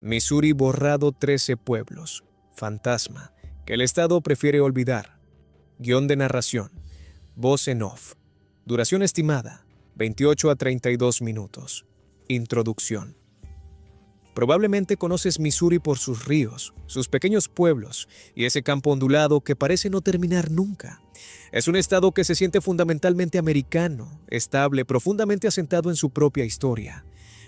Missouri borrado 13 pueblos. Fantasma, que el Estado prefiere olvidar. Guión de narración. Voz en off. Duración estimada, 28 a 32 minutos. Introducción. Probablemente conoces Missouri por sus ríos, sus pequeños pueblos y ese campo ondulado que parece no terminar nunca. Es un estado que se siente fundamentalmente americano, estable, profundamente asentado en su propia historia.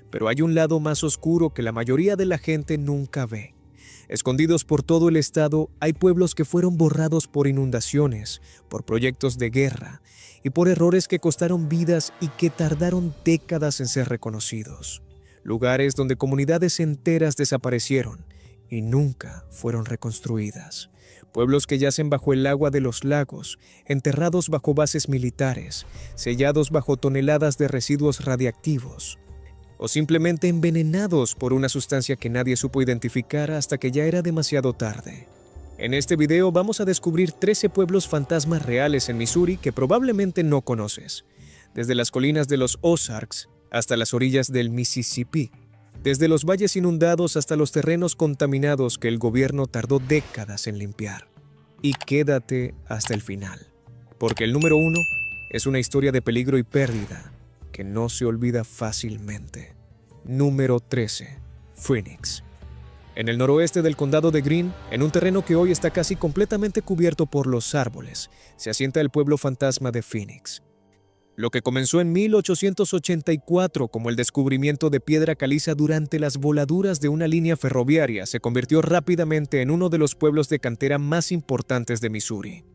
Pero hay un lado más oscuro que la mayoría de la gente nunca ve. Escondidos por todo el estado, hay pueblos que fueron borrados por inundaciones, por proyectos de guerra y por errores que costaron vidas y que tardaron décadas en ser reconocidos. Lugares donde comunidades enteras desaparecieron y nunca fueron reconstruidas. Pueblos que yacen bajo el agua de los lagos, enterrados bajo bases militares, sellados bajo toneladas de residuos radiactivos, o simplemente envenenados por una sustancia que nadie supo identificar hasta que ya era demasiado tarde. En este video vamos a descubrir 13 pueblos fantasmas reales en Missouri que probablemente no conoces, desde las colinas de los Ozarks hasta las orillas del Mississippi, desde los valles inundados hasta los terrenos contaminados que el gobierno tardó décadas en limpiar. Y quédate hasta el final, porque el número 1 es una historia de peligro y pérdida que no se olvida fácilmente. Número 13. Phoenix. En el noroeste del condado de Greene, en un terreno que hoy está casi completamente cubierto por los árboles, se asienta el pueblo fantasma de Phoenix. Lo que comenzó en 1884 como el descubrimiento de piedra caliza durante las voladuras de una línea ferroviaria se convirtió rápidamente en uno de los pueblos de cantera más importantes de Missouri.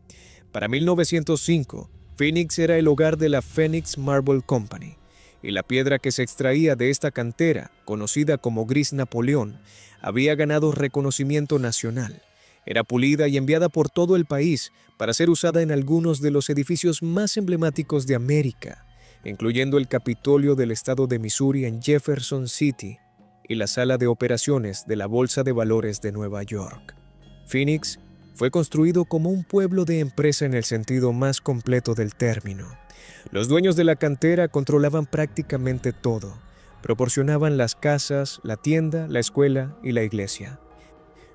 Para 1905, Phoenix era el hogar de la Phoenix Marble Company, y la piedra que se extraía de esta cantera, conocida como Gris Napoleón, había ganado reconocimiento nacional. Era pulida y enviada por todo el país para ser usada en algunos de los edificios más emblemáticos de América, incluyendo el Capitolio del estado de Missouri en Jefferson City y la sala de operaciones de la Bolsa de Valores de Nueva York. Phoenix fue construido como un pueblo de empresa en el sentido más completo del término. Los dueños de la cantera controlaban prácticamente todo. Proporcionaban las casas, la tienda, la escuela y la iglesia.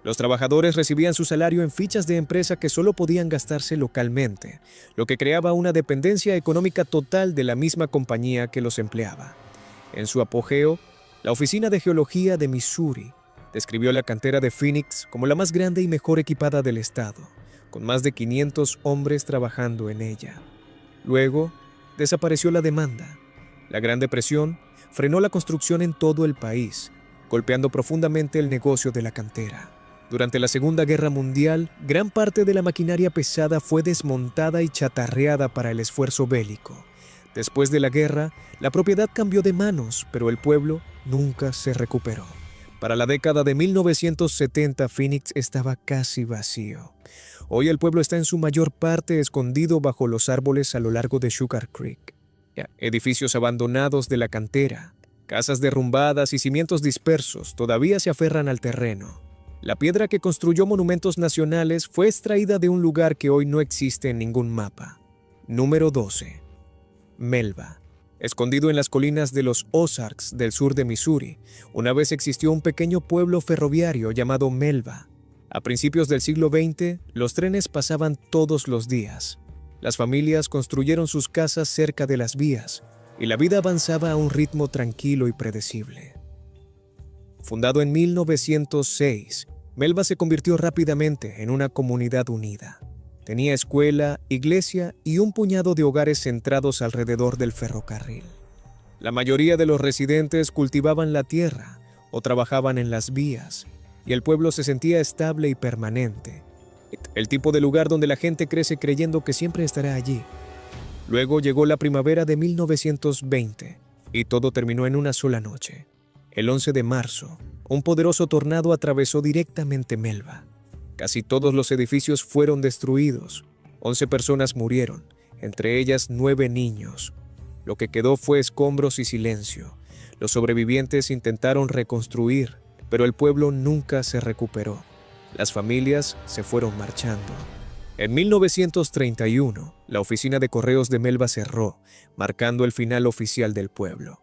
Los trabajadores recibían su salario en fichas de empresa que solo podían gastarse localmente, lo que creaba una dependencia económica total de la misma compañía que los empleaba. En su apogeo, la Oficina de Geología de Missouri describió la cantera de Phoenix como la más grande y mejor equipada del estado, con más de 500 hombres trabajando en ella. Luego, desapareció la demanda. La Gran Depresión frenó la construcción en todo el país, golpeando profundamente el negocio de la cantera. Durante la Segunda Guerra Mundial, gran parte de la maquinaria pesada fue desmontada y chatarreada para el esfuerzo bélico. Después de la guerra, la propiedad cambió de manos, pero el pueblo nunca se recuperó. Para la década de 1970, Phoenix estaba casi vacío. Hoy el pueblo está en su mayor parte escondido bajo los árboles a lo largo de Sugar Creek. Edificios abandonados de la cantera, casas derrumbadas y cimientos dispersos todavía se aferran al terreno. La piedra que construyó monumentos nacionales fue extraída de un lugar que hoy no existe en ningún mapa. Número 12. Melba. Escondido en las colinas de los Ozarks del sur de Missouri, una vez existió un pequeño pueblo ferroviario llamado Melba. A principios del siglo XX, los trenes pasaban todos los días. Las familias construyeron sus casas cerca de las vías, y la vida avanzaba a un ritmo tranquilo y predecible. Fundado en 1906, Melba se convirtió rápidamente en una comunidad unida. Tenía escuela, iglesia y un puñado de hogares centrados alrededor del ferrocarril. La mayoría de los residentes cultivaban la tierra o trabajaban en las vías, y el pueblo se sentía estable y permanente. El tipo de lugar donde la gente crece creyendo que siempre estará allí. Luego llegó la primavera de 1920 y todo terminó en una sola noche. El 11 de marzo, un poderoso tornado atravesó directamente Melba. Casi todos los edificios fueron destruidos. 11 personas murieron, entre ellas 9 niños. Lo que quedó fue escombros y silencio. Los sobrevivientes intentaron reconstruir, pero el pueblo nunca se recuperó. Las familias se fueron marchando. En 1931, la oficina de correos de Melba cerró, marcando el final oficial del pueblo.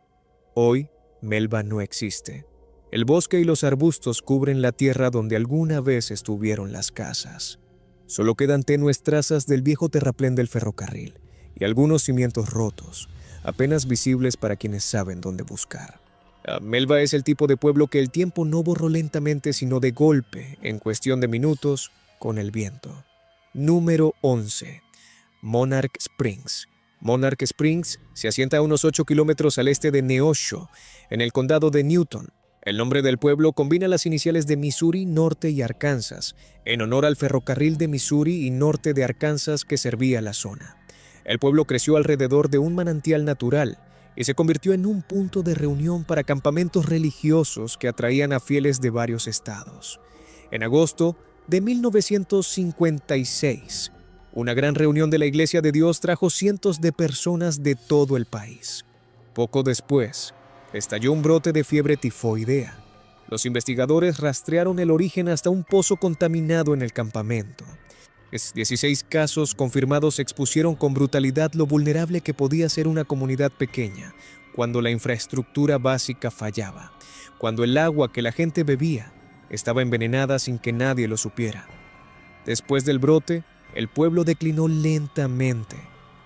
Hoy, Melba no existe. El bosque y los arbustos cubren la tierra donde alguna vez estuvieron las casas. Solo quedan tenues trazas del viejo terraplén del ferrocarril y algunos cimientos rotos, apenas visibles para quienes saben dónde buscar. Melba es el tipo de pueblo que el tiempo no borró lentamente, sino de golpe, en cuestión de minutos, con el viento. Número 11. Monarch Springs. Monarch Springs se asienta a unos 8 kilómetros al este de Neosho, en el condado de Newton. El nombre del pueblo combina las iniciales de Missouri, Norte y Arkansas, en honor al ferrocarril de Missouri y Norte de Arkansas que servía la zona. El pueblo creció alrededor de un manantial natural y se convirtió en un punto de reunión para campamentos religiosos que atraían a fieles de varios estados. En agosto de 1956, una gran reunión de la Iglesia de Dios trajo cientos de personas de todo el país. Poco después, estalló un brote de fiebre tifoidea. Los investigadores rastrearon el origen hasta un pozo contaminado en el campamento. 16 casos confirmados expusieron con brutalidad lo vulnerable que podía ser una comunidad pequeña cuando la infraestructura básica fallaba, cuando el agua que la gente bebía estaba envenenada sin que nadie lo supiera. Después del brote, el pueblo declinó lentamente.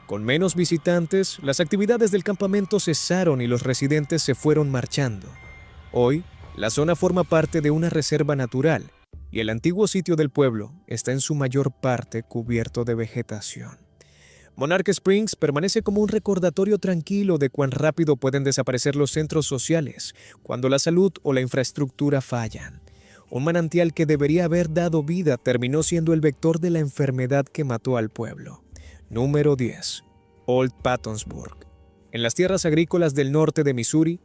Con menos visitantes, las actividades del campamento cesaron y los residentes se fueron marchando. Hoy, la zona forma parte de una reserva natural y el antiguo sitio del pueblo está en su mayor parte cubierto de vegetación. Monarch Springs permanece como un recordatorio tranquilo de cuán rápido pueden desaparecer los centros sociales cuando la salud o la infraestructura fallan. Un manantial que debería haber dado vida terminó siendo el vector de la enfermedad que mató al pueblo. Número 10. Old Pattonsburg. En las tierras agrícolas del norte de Missouri,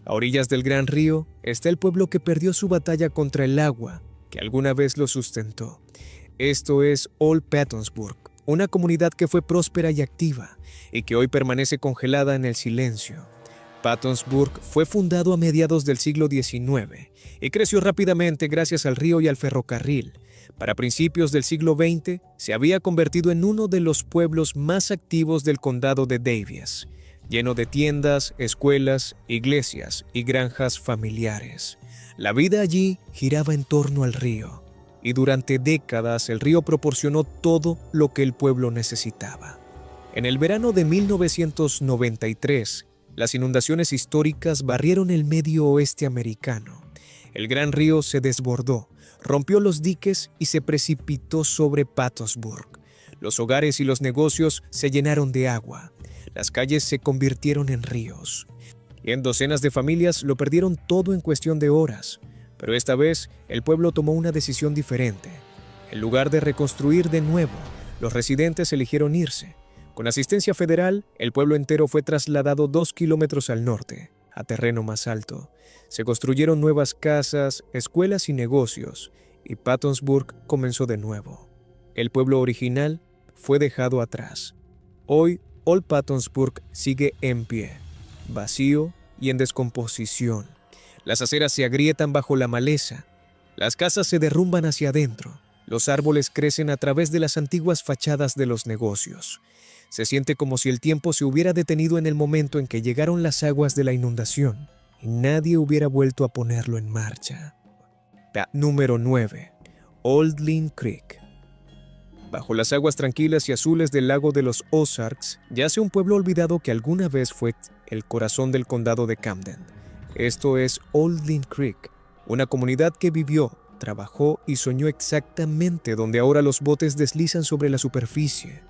a orillas del Gran Río, está el pueblo que perdió su batalla contra el agua, que alguna vez lo sustentó. Esto es Old Pattonsburg, una comunidad que fue próspera y activa, y que hoy permanece congelada en el silencio. Pattonsburg fue fundado a mediados del siglo XIX y creció rápidamente gracias al río y al ferrocarril. Para principios del siglo XX, se había convertido en uno de los pueblos más activos del condado de Daviess, lleno de tiendas, escuelas, iglesias y granjas familiares. La vida allí giraba en torno al río, y durante décadas el río proporcionó todo lo que el pueblo necesitaba. En el verano de 1993, las inundaciones históricas barrieron el medio oeste americano. El gran río se desbordó, rompió los diques y se precipitó sobre Pattonsburg. Los hogares y los negocios se llenaron de agua. Las calles se convirtieron en ríos. Y en docenas de familias lo perdieron todo en cuestión de horas. Pero esta vez, el pueblo tomó una decisión diferente. En lugar de reconstruir de nuevo, los residentes eligieron irse. Con asistencia federal, el pueblo entero fue trasladado 2 kilómetros al norte, a terreno más alto. Se construyeron nuevas casas, escuelas y negocios, y Pattonsburg comenzó de nuevo. El pueblo original fue dejado atrás. Hoy, Old Pattonsburg sigue en pie, vacío y en descomposición. Las aceras se agrietan bajo la maleza. Las casas se derrumban hacia adentro. Los árboles crecen a través de las antiguas fachadas de los negocios. Se siente como si el tiempo se hubiera detenido en el momento en que llegaron las aguas de la inundación y nadie hubiera vuelto a ponerlo en marcha. Número 9. Old Lynn Creek. Bajo las aguas tranquilas y azules del lago de los Ozarks, yace un pueblo olvidado que alguna vez fue el corazón del condado de Camden. Esto es Old Lynn Creek, una comunidad que vivió, trabajó y soñó exactamente donde ahora los botes deslizan sobre la superficie.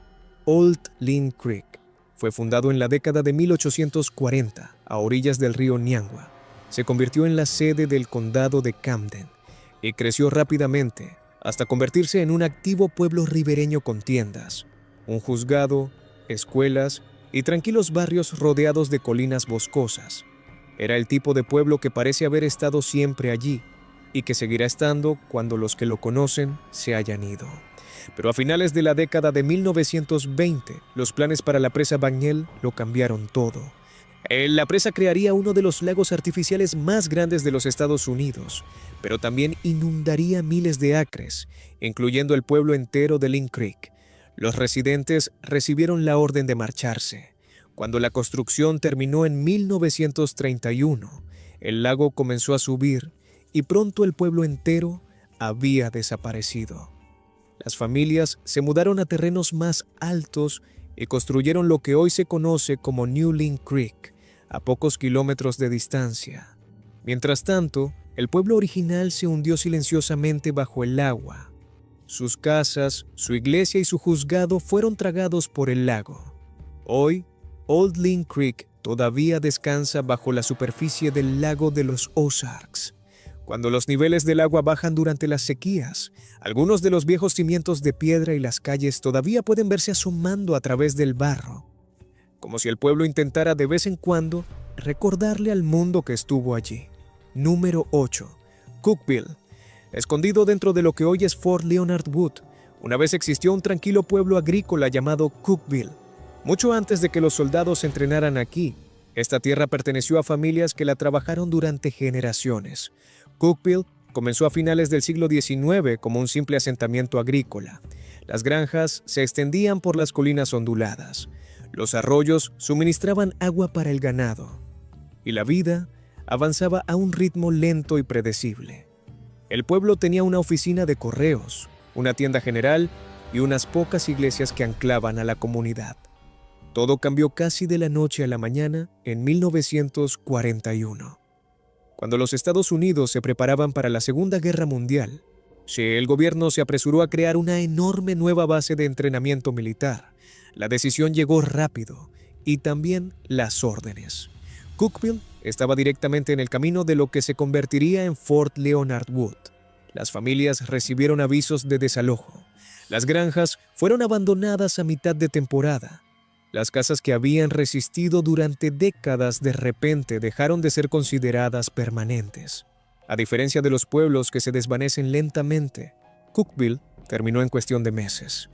Old Lynn Creek fue fundado en la década de 1840 a orillas del río Niangua. Se convirtió en la sede del condado de Camden y creció rápidamente hasta convertirse en un activo pueblo ribereño con tiendas, un juzgado, escuelas y tranquilos barrios rodeados de colinas boscosas. Era el tipo de pueblo que parece haber estado siempre allí y que seguirá estando cuando los que lo conocen se hayan ido. Pero a finales de la década de 1920, los planes para la presa Bagnell lo cambiaron todo. La presa crearía uno de los lagos artificiales más grandes de los Estados Unidos, pero también inundaría miles de acres, incluyendo el pueblo entero de Lynn Creek. Los residentes recibieron la orden de marcharse. Cuando la construcción terminó en 1931, el lago comenzó a subir y pronto el pueblo entero había desaparecido. Las familias se mudaron a terrenos más altos y construyeron lo que hoy se conoce como New Lynn Creek, a pocos kilómetros de distancia. Mientras tanto, el pueblo original se hundió silenciosamente bajo el agua. Sus casas, su iglesia y su juzgado fueron tragados por el lago. Hoy, Old Lynn Creek todavía descansa bajo la superficie del lago de los Ozarks. Cuando los niveles del agua bajan durante las sequías, algunos de los viejos cimientos de piedra y las calles todavía pueden verse asomando a través del barro, como si el pueblo intentara de vez en cuando recordarle al mundo que estuvo allí. Número 8. Cookeville. Escondido dentro de lo que hoy es Fort Leonard Wood, una vez existió un tranquilo pueblo agrícola llamado Cookeville. Mucho antes de que los soldados se entrenaran aquí, esta tierra perteneció a familias que la trabajaron durante generaciones. Cookeville comenzó a finales del siglo XIX como un simple asentamiento agrícola. Las granjas se extendían por las colinas onduladas. Los arroyos suministraban agua para el ganado. Y la vida avanzaba a un ritmo lento y predecible. El pueblo tenía una oficina de correos, una tienda general y unas pocas iglesias que anclaban a la comunidad. Todo cambió casi de la noche a la mañana en 1941. Cuando los Estados Unidos se preparaban para la Segunda Guerra Mundial, el gobierno se apresuró a crear una enorme nueva base de entrenamiento militar. La decisión llegó rápido y también las órdenes. Cookeville estaba directamente en el camino de lo que se convertiría en Fort Leonard Wood. Las familias recibieron avisos de desalojo. Las granjas fueron abandonadas a mitad de temporada. Las casas que habían resistido durante décadas de repente dejaron de ser consideradas permanentes. A diferencia de los pueblos que se desvanecen lentamente, Cookeville terminó en cuestión de meses.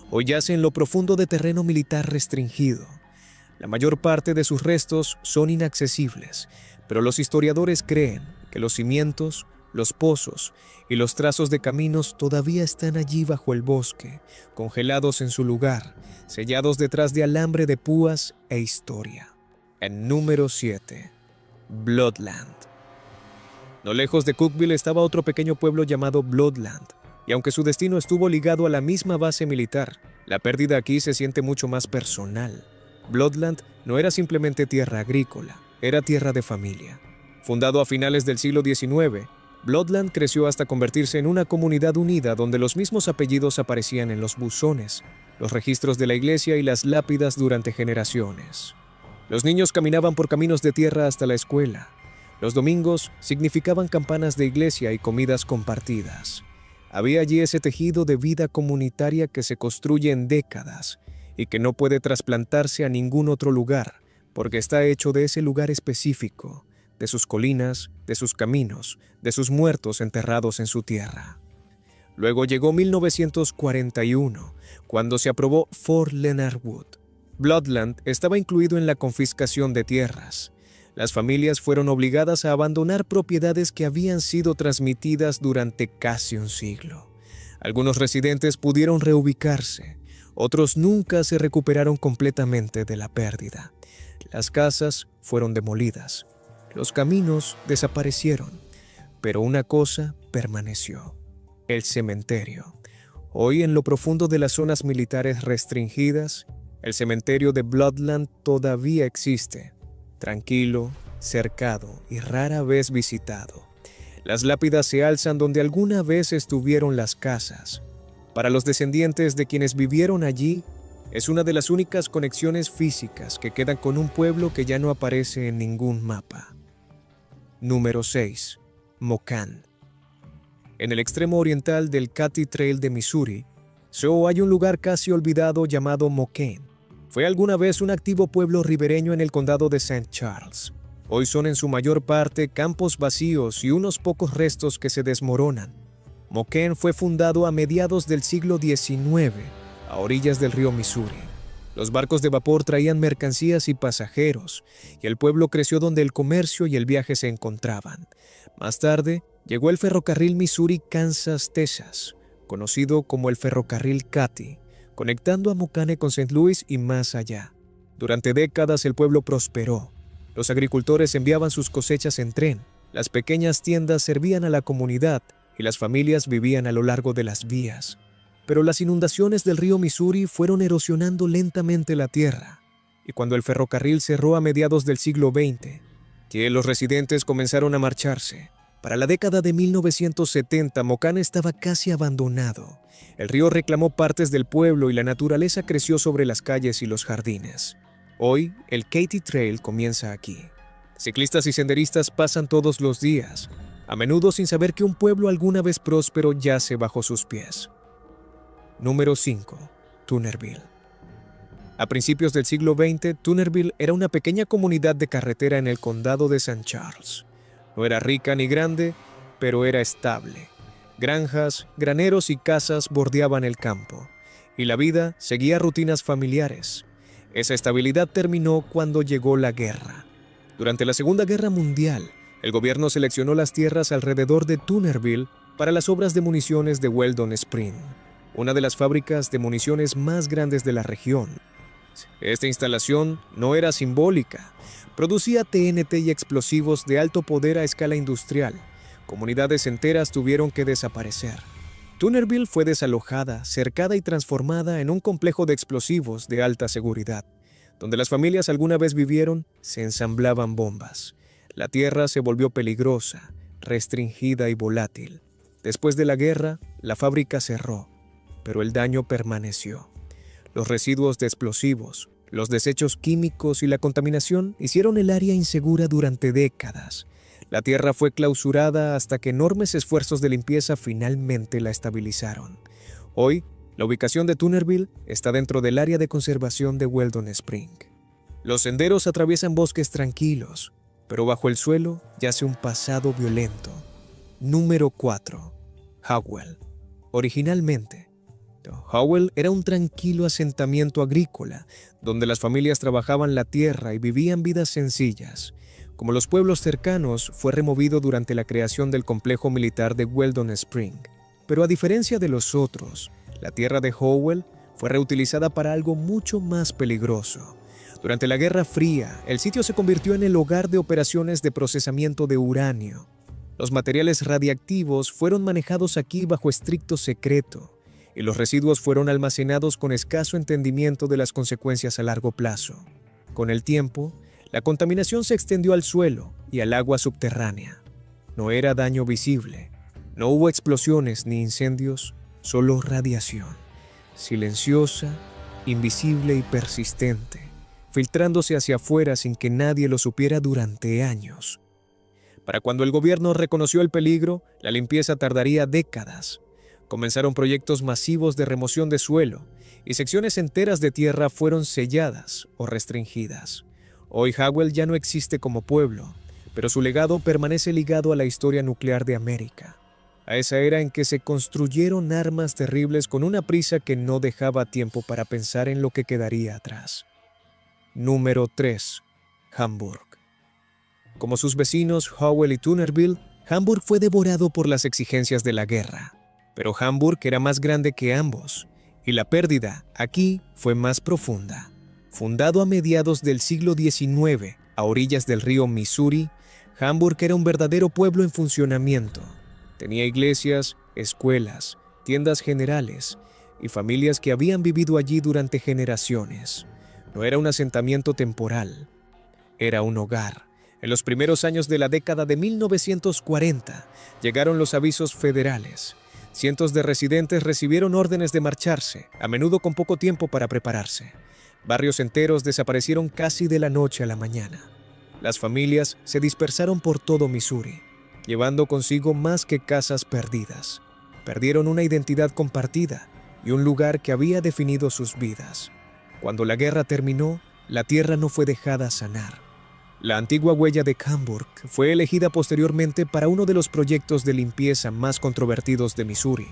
Hoy yace en lo profundo de terreno militar restringido. La mayor parte de sus restos son inaccesibles, pero los historiadores creen que los cimientos, los pozos y los trazos de caminos todavía están allí bajo el bosque, congelados en su lugar, sellados detrás de alambre de púas e historia. En número 7. Bloodland. No lejos de Cookeville estaba otro pequeño pueblo llamado Bloodland, y aunque su destino estuvo ligado a la misma base militar, la pérdida aquí se siente mucho más personal. Bloodland no era simplemente tierra agrícola, era tierra de familia. Fundado a finales del siglo XIX, Bloodland creció hasta convertirse en una comunidad unida donde los mismos apellidos aparecían en los buzones, los registros de la iglesia y las lápidas durante generaciones. Los niños caminaban por caminos de tierra hasta la escuela. Los domingos significaban campanas de iglesia y comidas compartidas. Había allí ese tejido de vida comunitaria que se construye en décadas y que no puede trasplantarse a ningún otro lugar porque está hecho de ese lugar específico, de sus colinas, de sus caminos, de sus muertos enterrados en su tierra. Luego llegó 1941, cuando se aprobó Fort Leonard Wood. Bloodland estaba incluido en la confiscación de tierras. Las familias fueron obligadas a abandonar propiedades que habían sido transmitidas durante casi un siglo. Algunos residentes pudieron reubicarse, otros nunca se recuperaron completamente de la pérdida. Las casas fueron demolidas, los caminos desaparecieron, pero una cosa permaneció: el cementerio. Hoy, en lo profundo de las zonas militares restringidas, el cementerio de Bloodland todavía existe, tranquilo, cercado y rara vez visitado. Las lápidas se alzan donde alguna vez estuvieron las casas. Para los descendientes de quienes vivieron allí, es una de las únicas conexiones físicas que quedan con un pueblo que ya no aparece en ningún mapa. Número 6. Mocan. En el extremo oriental del Katy Trail de Missouri, hay un lugar casi olvidado llamado Mocan. Fue alguna vez un activo pueblo ribereño en el condado de St. Charles. Hoy son en su mayor parte campos vacíos y unos pocos restos que se desmoronan. Mocan fue fundado a mediados del siglo XIX, a orillas del río Missouri. Los barcos de vapor traían mercancías y pasajeros, y el pueblo creció donde el comercio y el viaje se encontraban. Más tarde, llegó el ferrocarril Missouri-Kansas-Texas, conocido como el ferrocarril Katy, conectando a Mocane con St. Louis y más allá. Durante décadas el pueblo prosperó. Los agricultores enviaban sus cosechas en tren, las pequeñas tiendas servían a la comunidad y las familias vivían a lo largo de las vías. Pero las inundaciones del río Missouri fueron erosionando lentamente la tierra, y cuando el ferrocarril cerró a mediados del siglo XX, los residentes comenzaron a marcharse. Para la década de 1970, Mocana estaba casi abandonado. El río reclamó partes del pueblo y la naturaleza creció sobre las calles y los jardines. Hoy, el Katy Trail comienza aquí. Ciclistas y senderistas pasan todos los días, a menudo sin saber que un pueblo alguna vez próspero yace bajo sus pies. Número 5. Toonerville. A principios del siglo XX, Toonerville era una pequeña comunidad de carretera en el condado de St. Charles. No era rica ni grande, pero era estable. Granjas, graneros y casas bordeaban el campo, y la vida seguía rutinas familiares. Esa estabilidad terminó cuando llegó la guerra. Durante la Segunda Guerra Mundial, el gobierno seleccionó las tierras alrededor de Toonerville para las obras de municiones de Weldon Spring, una de las fábricas de municiones más grandes de la región. Esta instalación no era simbólica. Producía TNT y explosivos de alto poder a escala industrial. Comunidades enteras tuvieron que desaparecer. Toonerville fue desalojada, cercada y transformada en un complejo de explosivos de alta seguridad. Donde las familias alguna vez vivieron, se ensamblaban bombas. La tierra se volvió peligrosa, restringida y volátil. Después de la guerra, la fábrica cerró, pero el daño permaneció. Los residuos de explosivos, los desechos químicos y la contaminación hicieron el área insegura durante décadas. La tierra fue clausurada hasta que enormes esfuerzos de limpieza finalmente la estabilizaron. Hoy, la ubicación de Toonerville está dentro del área de conservación de Weldon Spring. Los senderos atraviesan bosques tranquilos, pero bajo el suelo yace un pasado violento. Número 4. Howell. Originalmente, Howell era un tranquilo asentamiento agrícola, donde las familias trabajaban la tierra y vivían vidas sencillas. Como los pueblos cercanos, fue removido durante la creación del complejo militar de Weldon Spring. Pero a diferencia de los otros, la tierra de Howell fue reutilizada para algo mucho más peligroso. Durante la Guerra Fría, el sitio se convirtió en el hogar de operaciones de procesamiento de uranio. Los materiales radiactivos fueron manejados aquí bajo estricto secreto, y los residuos fueron almacenados con escaso entendimiento de las consecuencias a largo plazo. Con el tiempo, la contaminación se extendió al suelo y al agua subterránea. No era daño visible, no hubo explosiones ni incendios, solo radiación, silenciosa, invisible y persistente, filtrándose hacia afuera sin que nadie lo supiera durante años. Para cuando el gobierno reconoció el peligro, la limpieza tardaría décadas. Comenzaron proyectos masivos de remoción de suelo y secciones enteras de tierra fueron selladas o restringidas. Hoy Howell ya no existe como pueblo, pero su legado permanece ligado a la historia nuclear de América, a esa era en que se construyeron armas terribles con una prisa que no dejaba tiempo para pensar en lo que quedaría atrás. Número 3. Hamburg. Como sus vecinos Howell y Toonerville, Hamburg fue devorado por las exigencias de la guerra. Pero Hamburg era más grande que ambos, y la pérdida aquí fue más profunda. Fundado a mediados del siglo XIX, a orillas del río Missouri, Hamburg era un verdadero pueblo en funcionamiento. Tenía iglesias, escuelas, tiendas generales y familias que habían vivido allí durante generaciones. No era un asentamiento temporal, era un hogar. En los primeros años de la década de 1940, llegaron los avisos federales. Cientos de residentes recibieron órdenes de marcharse, a menudo con poco tiempo para prepararse. Barrios enteros desaparecieron casi de la noche a la mañana. Las familias se dispersaron por todo Missouri, llevando consigo más que casas perdidas. Perdieron una identidad compartida y un lugar que había definido sus vidas. Cuando la guerra terminó, la tierra no fue dejada sanar. La antigua huella de Hamburg fue elegida posteriormente para uno de los proyectos de limpieza más controvertidos de Missouri.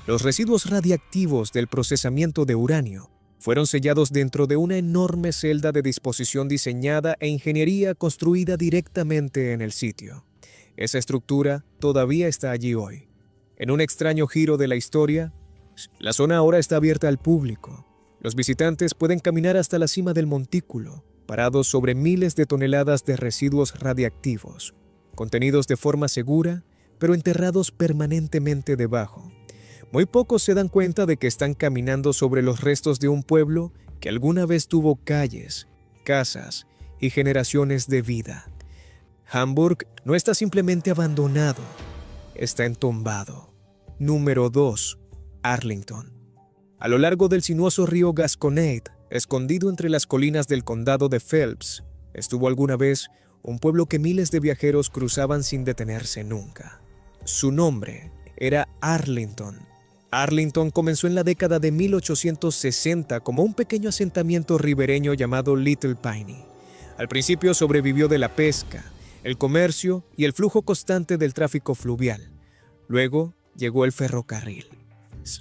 Los residuos radiactivos del procesamiento de uranio fueron sellados dentro de una enorme celda de disposición diseñada e ingeniería construida directamente en el sitio. Esa estructura todavía está allí hoy. En un extraño giro de la historia, la zona ahora está abierta al público. Los visitantes pueden caminar hasta la cima del montículo, parados sobre miles de toneladas de residuos radiactivos, contenidos de forma segura, pero enterrados permanentemente debajo. Muy pocos se dan cuenta de que están caminando sobre los restos de un pueblo que alguna vez tuvo calles, casas y generaciones de vida. Hamburg no está simplemente abandonado, está entombado. Número 2. Arlington. A lo largo del sinuoso río Gasconade, escondido entre las colinas del condado de Phelps, estuvo alguna vez un pueblo que miles de viajeros cruzaban sin detenerse nunca. Su nombre era Arlington. Arlington comenzó en la década de 1860 como un pequeño asentamiento ribereño llamado Little Piney. Al principio sobrevivió de la pesca, el comercio y el flujo constante del tráfico fluvial. Luego llegó el ferrocarril.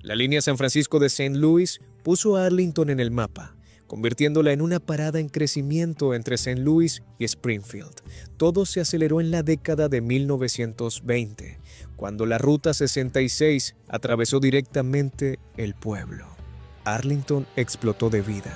La línea San Francisco de St. Louis puso a Arlington en el mapa, convirtiéndola en una parada en crecimiento entre St. Louis y Springfield. Todo se aceleró en la década de 1920, cuando la Ruta 66 atravesó directamente el pueblo. Arlington explotó de vida.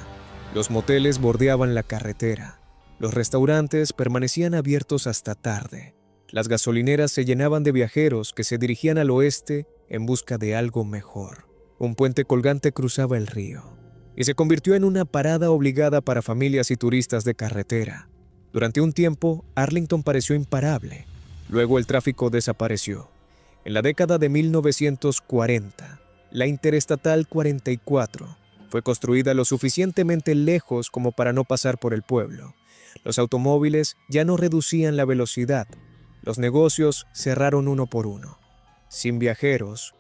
Los moteles bordeaban la carretera. Los restaurantes permanecían abiertos hasta tarde. Las gasolineras se llenaban de viajeros que se dirigían al oeste en busca de algo mejor. Un puente colgante cruzaba el río y se convirtió en una parada obligada para familias y turistas de carretera. Durante un tiempo, Arlington pareció imparable. Luego el tráfico desapareció. En la década de 1940, la Interestatal 44 fue construida lo suficientemente lejos como para no pasar por el pueblo. Los automóviles ya no reducían la velocidad. Los negocios cerraron uno por uno. Sin viajeros,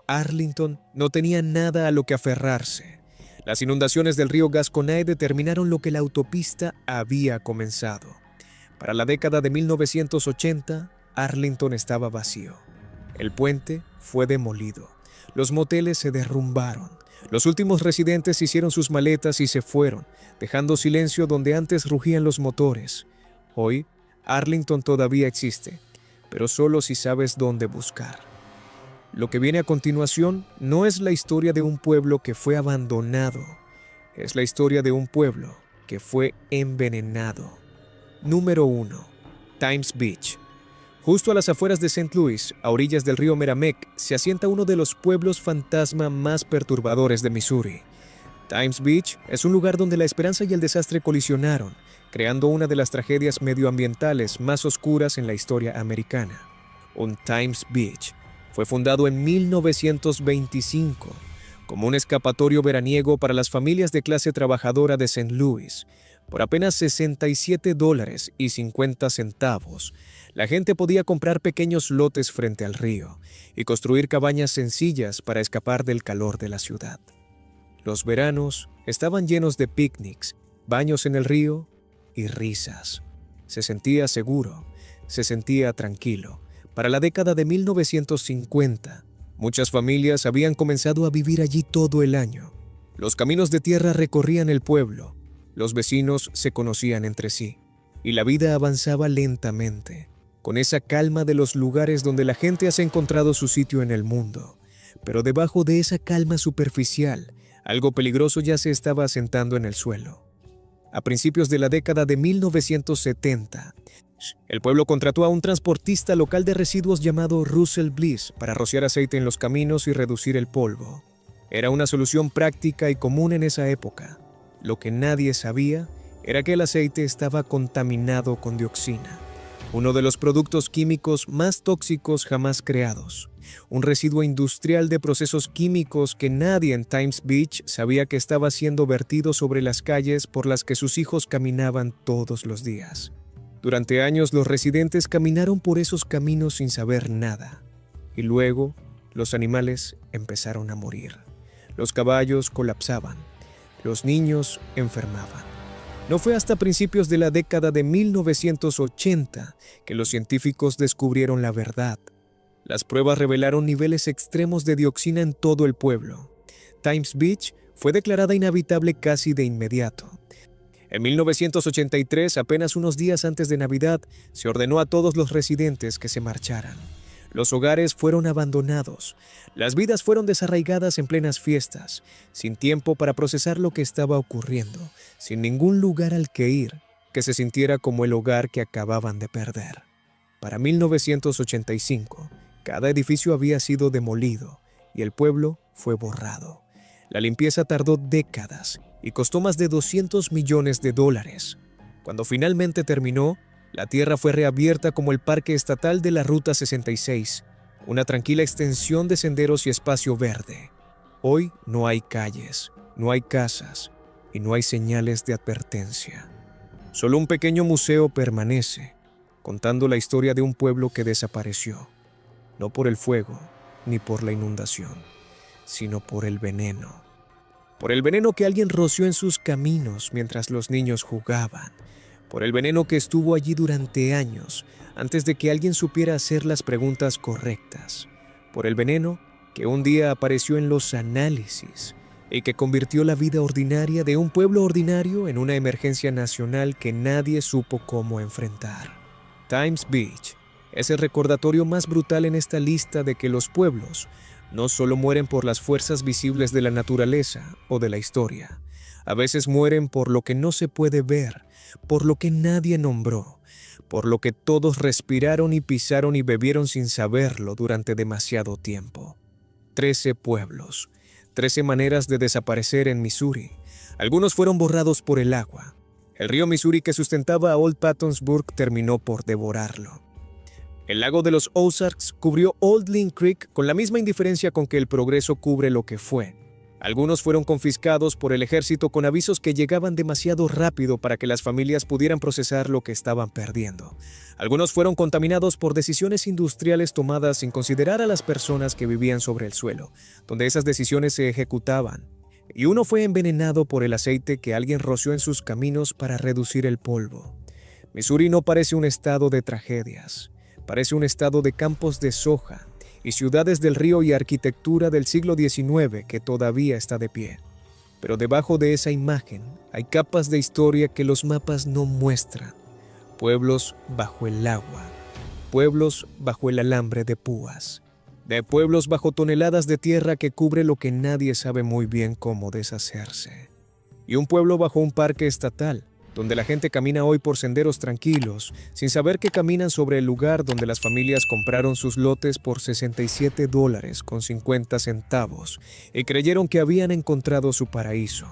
Arlington no tenía nada a lo que aferrarse. Las inundaciones del río Gasconade determinaron lo que la autopista había comenzado. Para la década de 1980, Arlington estaba vacío. El puente fue demolido. Los moteles se derrumbaron. Los últimos residentes hicieron sus maletas y se fueron, dejando silencio donde antes rugían los motores. Hoy, Arlington todavía existe, pero solo si sabes dónde buscar. Lo que viene a continuación no es la historia de un pueblo que fue abandonado, es la historia de un pueblo que fue envenenado. Número 1. Times Beach. Justo a las afueras de St. Louis, a orillas del río Meramec, se asienta uno de los pueblos fantasma más perturbadores de Missouri. Times Beach es un lugar donde la esperanza y el desastre colisionaron, creando una de las tragedias medioambientales más oscuras en la historia americana. Un Times Beach fue fundado en 1925 como un escapatorio veraniego para las familias de clase trabajadora de St. Louis. Por apenas $67.50, la gente podía comprar pequeños lotes frente al río y construir cabañas sencillas para escapar del calor de la ciudad. Los veranos estaban llenos de picnics, baños en el río y risas. Se sentía seguro, se sentía tranquilo. Para la década de 1950, muchas familias habían comenzado a vivir allí todo el año. Los caminos de tierra recorrían el pueblo, los vecinos se conocían entre sí, y la vida avanzaba lentamente, con esa calma de los lugares donde la gente ha encontrado su sitio en el mundo. Pero debajo de esa calma superficial, algo peligroso ya se estaba asentando en el suelo. A principios de la década de 1970, el pueblo contrató a un transportista local de residuos llamado Russell Bliss para rociar aceite en los caminos y reducir el polvo. Era una solución práctica y común en esa época. Lo que nadie sabía era que el aceite estaba contaminado con dioxina, uno de los productos químicos más tóxicos jamás creados, un residuo industrial de procesos químicos que nadie en Times Beach sabía que estaba siendo vertido sobre las calles por las que sus hijos caminaban todos los días. Durante años los residentes caminaron por esos caminos sin saber nada, y luego los animales empezaron a morir. Los caballos colapsaban, los niños enfermaban. No fue hasta principios de la década de 1980 que los científicos descubrieron la verdad. Las pruebas revelaron niveles extremos de dioxina en todo el pueblo. Times Beach fue declarada inhabitable casi de inmediato. En 1983, apenas unos días antes de Navidad, se ordenó a todos los residentes que se marcharan. Los hogares fueron abandonados, las vidas fueron desarraigadas en plenas fiestas, sin tiempo para procesar lo que estaba ocurriendo, sin ningún lugar al que ir que se sintiera como el hogar que acababan de perder. Para 1985, cada edificio había sido demolido y el pueblo fue borrado. La limpieza tardó décadas y costó más de $200 millones. Cuando finalmente terminó, la tierra fue reabierta como el Parque Estatal de la Ruta 66, una tranquila extensión de senderos y espacio verde. Hoy no hay calles, no hay casas y no hay señales de advertencia. Solo un pequeño museo permanece, contando la historia de un pueblo que desapareció, no por el fuego ni por la inundación, sino por el veneno. Por el veneno que alguien roció en sus caminos mientras los niños jugaban, por el veneno que estuvo allí durante años antes de que alguien supiera hacer las preguntas correctas, por el veneno que un día apareció en los análisis y que convirtió la vida ordinaria de un pueblo ordinario en una emergencia nacional que nadie supo cómo enfrentar. Times Beach es el recordatorio más brutal en esta lista de que los pueblos no solo mueren por las fuerzas visibles de la naturaleza o de la historia, a veces mueren por lo que no se puede ver, por lo que nadie nombró, por lo que todos respiraron y pisaron y bebieron sin saberlo durante demasiado tiempo. 13 pueblos, 13 maneras de desaparecer en Missouri. Algunos fueron borrados por el agua. El río Missouri que sustentaba a Old Pattonsburg terminó por devorarlo. El lago de los Ozarks cubrió Old Lynn Creek con la misma indiferencia con que el progreso cubre lo que fue. Algunos fueron confiscados por el ejército con avisos que llegaban demasiado rápido para que las familias pudieran procesar lo que estaban perdiendo. Algunos fueron contaminados por decisiones industriales tomadas sin considerar a las personas que vivían sobre el suelo, donde esas decisiones se ejecutaban. Y uno fue envenenado por el aceite que alguien roció en sus caminos para reducir el polvo. Missouri no parece un estado de tragedias, parece un estado de campos de soja y ciudades del río y arquitectura del siglo XIX que todavía está de pie. Pero debajo de esa imagen hay capas de historia que los mapas no muestran. Pueblos bajo el agua, pueblos bajo el alambre de púas, de pueblos bajo toneladas de tierra que cubre lo que nadie sabe muy bien cómo deshacerse. Y un pueblo bajo un parque estatal, donde la gente camina hoy por senderos tranquilos, sin saber que caminan sobre el lugar donde las familias compraron sus lotes por $67.50 y creyeron que habían encontrado su paraíso.